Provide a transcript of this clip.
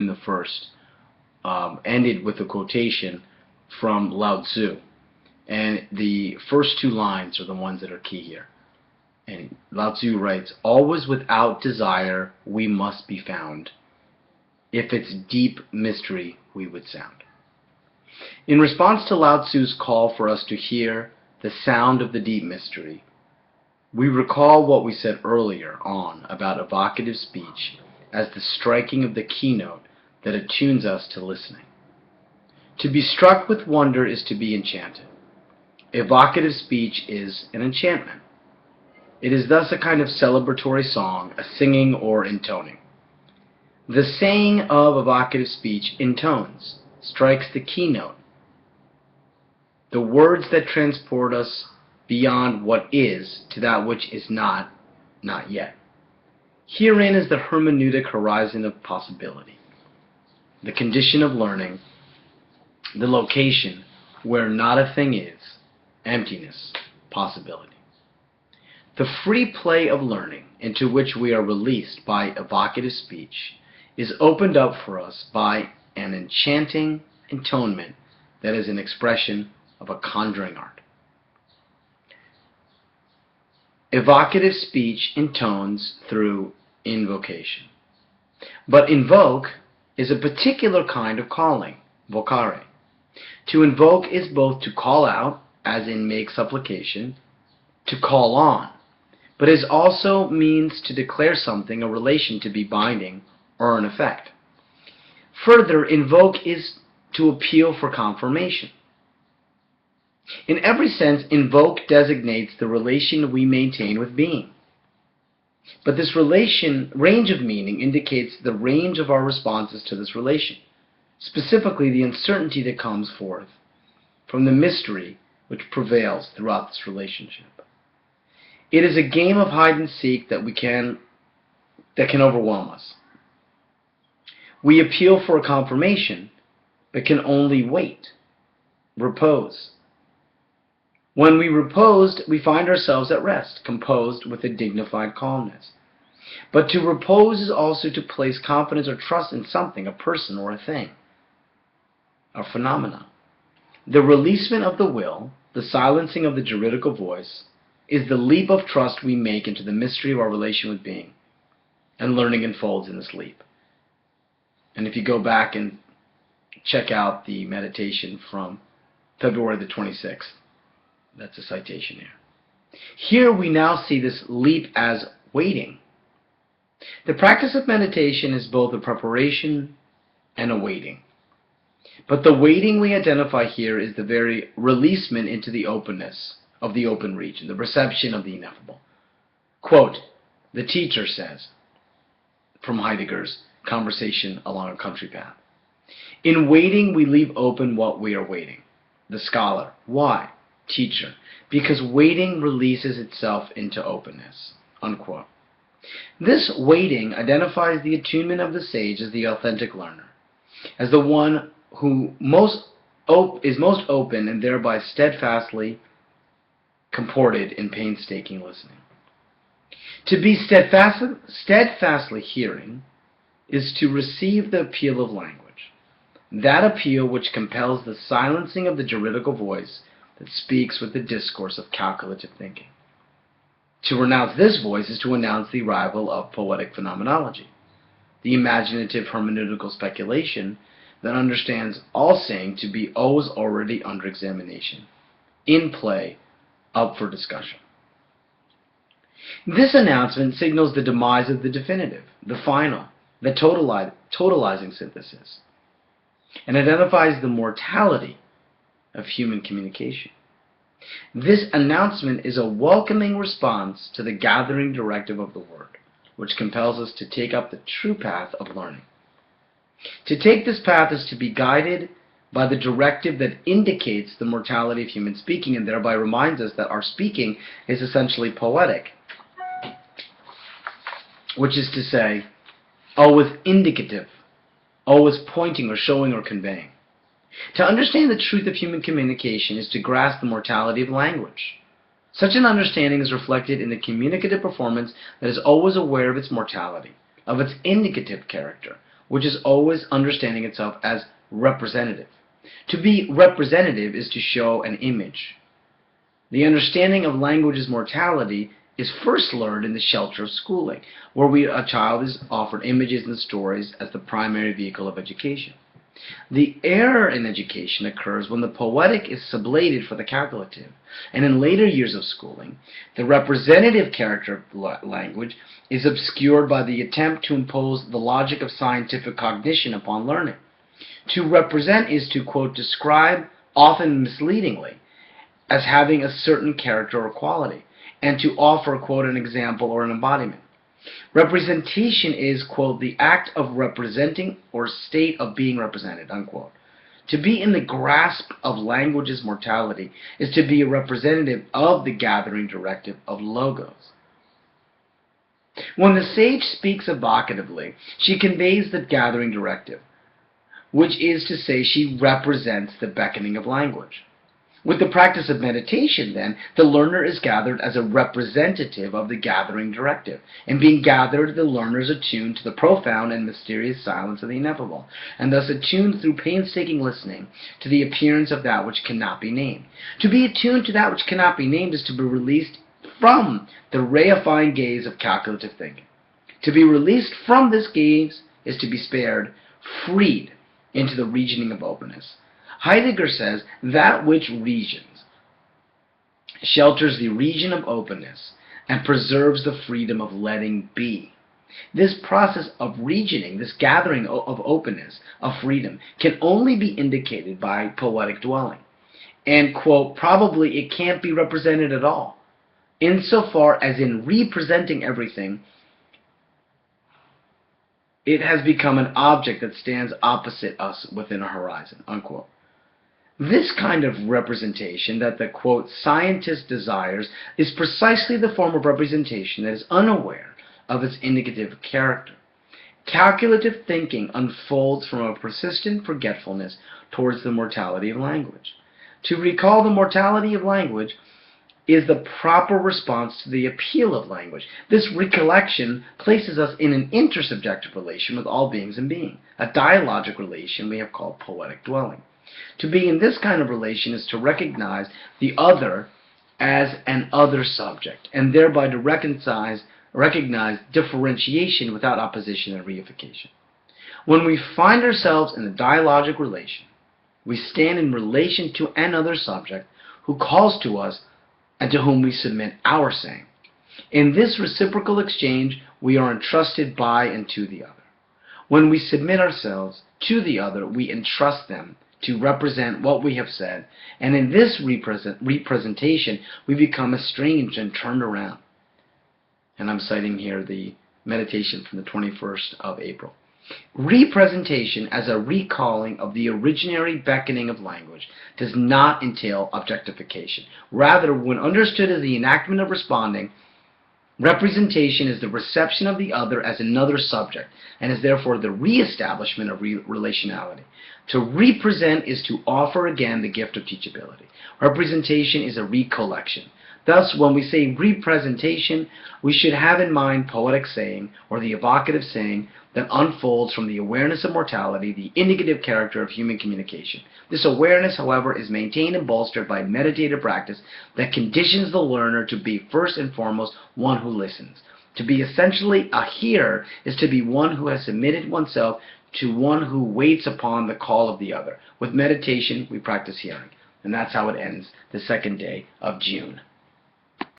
in the first ended with a quotation from Lao Tzu. And the first two lines are the ones that are key here. And Lao Tzu writes, "Always without desire we must be found. If its deep mystery we would sound." In response to Lao Tzu's call for us to hear the sound of the deep mystery, we recall what we said earlier on about evocative speech as the striking of the keynote that attunes us to listening. To be struck with wonder is to be enchanted. Evocative speech is an enchantment. It is thus a kind of celebratory song, a singing or intoning. The saying of evocative speech intones, strikes the keynote, the words that transport us beyond what is to that which is not yet. Herein is the hermeneutic horizon of possibility, the condition of learning, the location where not a thing is, emptiness, possibility. The free play of learning into which we are released by evocative speech is opened up for us by an enchanting intonement that is an expression of a conjuring art. Evocative speech intones through invocation. But invoke is a particular kind of calling, vocare. To invoke is both to call out, as in make supplication, to call on, but it also means to declare something, a relation to be binding, or an effect. Further, invoke is to appeal for confirmation. In every sense, invoke designates the relation we maintain with being. But this range of meaning indicates the range of our responses to this relation, specifically the uncertainty that comes forth from the mystery which prevails throughout this relationship. It is a game of hide and seek that can overwhelm us. We appeal for a confirmation, but can only wait, repose. When we reposed, we find ourselves at rest, composed with a dignified calmness. But to repose is also to place confidence or trust in something, a person or a thing, a phenomena. The releasement of the will, the silencing of the juridical voice, is the leap of trust we make into the mystery of our relation with being, and learning unfolds in this leap. And if you go back and check out the meditation from February the 26th, that's a citation here. Here we now see this leap as waiting. The practice of meditation is both a preparation and a waiting. But the waiting we identify here is the very releasement into the openness of the open region, the reception of the ineffable. Quote, the teacher says, from Heidegger's Conversation Along a Country Path, "In waiting we leave open what we are waiting." The scholar, why? Teacher, because waiting releases itself into openness. Unquote. This waiting identifies the attunement of the sage as the authentic learner, as the one who is most open and thereby steadfastly comported in painstaking listening. To be steadfastly hearing is to receive the appeal of language, that appeal which compels the silencing of the juridical voice that speaks with the discourse of calculative thinking. To renounce this voice is to announce the arrival of poetic phenomenology, the imaginative hermeneutical speculation that understands all saying to be always already under examination, in play, up for discussion. This announcement signals the demise of the definitive, the final, the totalizing synthesis, and identifies the mortality of human communication. This announcement is a welcoming response to the gathering directive of the Word, which compels us to take up the true path of learning. To take this path is to be guided by the directive that indicates the mortality of human speaking and thereby reminds us that our speaking is essentially poetic, which is to say, always indicative, always pointing or showing or conveying. To understand the truth of human communication is to grasp the mortality of language. Such an understanding is reflected in the communicative performance that is always aware of its mortality, of its indicative character, which is always understanding itself as representative. To be representative is to show an image. The understanding of language's mortality is first learned in the shelter of schooling, where a child is offered images and stories as the primary vehicle of education. The error in education occurs when the poetic is sublated for the calculative, and in later years of schooling, the representative character of language is obscured by the attempt to impose the logic of scientific cognition upon learning. To represent is to, quote, describe, often misleadingly, as having a certain character or quality, and to offer, quote, an example or an embodiment. Representation is, quote, the act of representing or state of being represented, unquote. To be in the grasp of language's mortality is to be a representative of the gathering directive of logos. When the sage speaks evocatively, she conveys the gathering directive, which is to say she represents the beckoning of language. With the practice of meditation, then, the learner is gathered as a representative of the gathering directive. And being gathered, the learner is attuned to the profound and mysterious silence of the ineffable, and thus attuned through painstaking listening to the appearance of that which cannot be named. To be attuned to that which cannot be named is to be released from the reifying gaze of calculative thinking. To be released from this gaze is to be spared, freed into the regioning of openness. Heidegger says that which regions shelters the region of openness and preserves the freedom of letting be. This process of regioning, this gathering of openness, of freedom, can only be indicated by poetic dwelling. And, quote, probably it can't be represented at all, insofar as in representing everything, it has become an object that stands opposite us within a horizon, unquote. This kind of representation that the, quote, scientist desires is precisely the form of representation that is unaware of its indicative character. Calculative thinking unfolds from a persistent forgetfulness towards the mortality of language. To recall the mortality of language is the proper response to the appeal of language. This recollection places us in an intersubjective relation with all beings and being, a dialogic relation we have called poetic dwelling. To be in this kind of relation is to recognize the other as an other subject, and thereby to recognize differentiation without opposition and reification. When we find ourselves in a dialogic relation, we stand in relation to another subject who calls to us and to whom we submit our saying. In this reciprocal exchange, we are entrusted by and to the other. When we submit ourselves to the other, we entrust them to represent what we have said, and in this representation, we become estranged and turned around. And I'm citing here the meditation from the 21st of April. Representation as a recalling of the originary beckoning of language does not entail objectification. Rather, when understood as the enactment of responding, representation is the reception of the other as another subject, and is therefore the re-establishment of relationality. To represent is to offer again the gift of teachability. Representation is a recollection. Thus, when we say representation, we should have in mind poetic saying, or the evocative saying, that unfolds from the awareness of mortality, the indicative character of human communication. This awareness, however, is maintained and bolstered by meditative practice that conditions the learner to be first and foremost one who listens. To be essentially a hearer is to be one who has submitted oneself to one who waits upon the call of the other. With meditation, we practice hearing. And that's how it ends the second day of June.